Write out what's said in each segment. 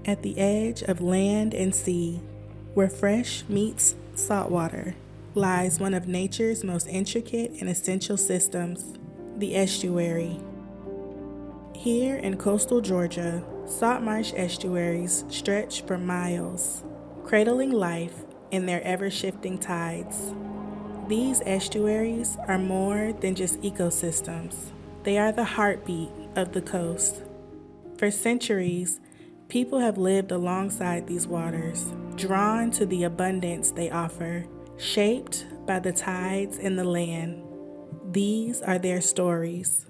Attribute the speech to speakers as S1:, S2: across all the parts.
S1: At the edge of land and sea, where fresh meets saltwater, lies one of nature's most intricate and essential systems, the estuary. Here in coastal Georgia, salt marsh estuaries stretch for miles, cradling life in their ever-shifting tides. These estuaries are more than just ecosystems. They are the heartbeat of the coast. For centuries, people have lived alongside these waters, drawn to the abundance they offer, shaped by the tides and the land. These are their stories.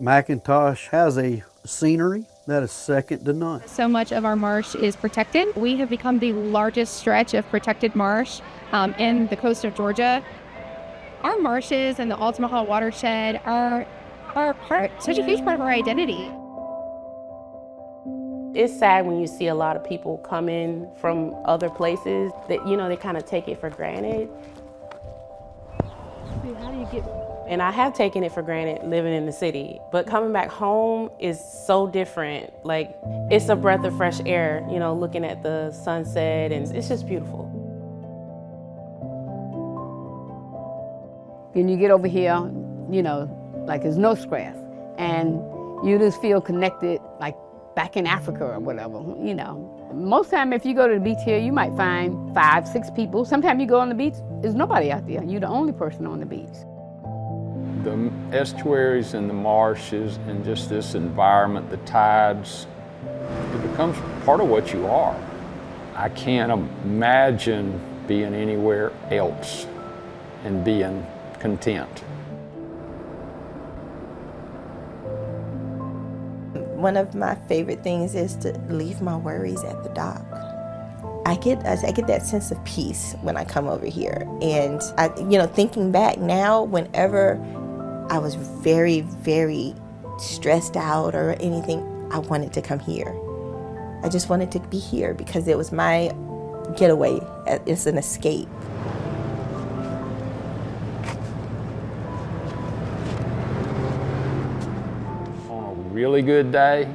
S2: McIntosh has a scenery that is second to none.
S3: So much of our marsh is protected. We have become the largest stretch of protected marsh in the coast of Georgia. Our marshes and the Altamaha watershed are such a huge part of our identity.
S4: It's sad when you see a lot of people come in from other places that, they kind of take it for granted.
S3: How do you get...
S4: And I have taken it for granted living in the city, but coming back home is so different. Like, it's a breath of fresh air, looking at the sunset, and it's just beautiful.
S5: When you get over here, like there's no stress, and you just feel connected, like back in Africa or whatever, Most time if you go to the beach here, you might find 5, 6 people. Sometimes you go on the beach, there's nobody out there. You're the only person on the beach.
S6: The estuaries and the marshes and just this environment, the tides, it becomes part of what you are. I can't imagine being anywhere else and being content.
S7: One of my favorite things is to leave my worries at the dock. I get that sense of peace when I come over here. And thinking back now, whenever I was very, very stressed out or anything, I wanted to come here. I just wanted to be here because it was my getaway. It's an escape.
S6: On a really good day,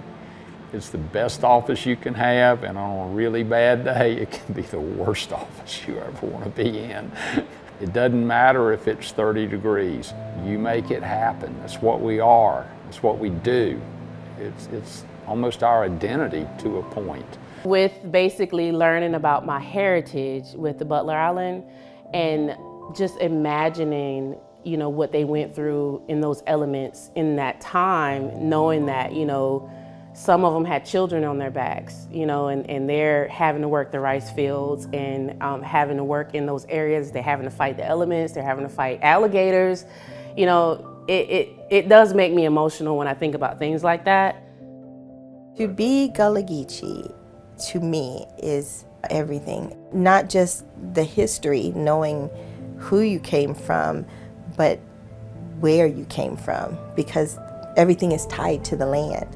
S6: it's the best office you can have, and on a really bad day, it can be the worst office you ever want to be in. It doesn't matter if it's 30 degrees. You make it happen. That's what we are. That's what we do. It's almost our identity to a point.
S4: With basically learning about my heritage with the Butler Island and just imagining, what they went through in those elements in that time, knowing that, some of them had children on their backs, and they're having to work the rice fields and having to work in those areas. They're having to fight the elements. They're having to fight alligators. It does make me emotional when I think about things like that.
S7: To be Gullah-Geechee, to me, is everything. Not just the history, knowing who you came from, but where you came from, because everything is tied to the land.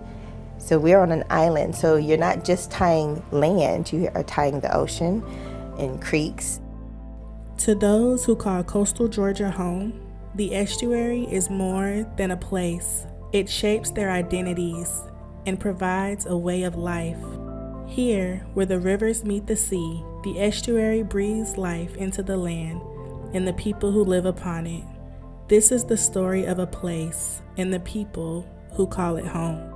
S7: So we're on an island, so you're not just tying land, you are tying the ocean and creeks.
S1: To those who call coastal Georgia home, the estuary is more than a place. It shapes their identities and provides a way of life. Here, where the rivers meet the sea, the estuary breathes life into the land and the people who live upon it. This is the story of a place and the people who call it home.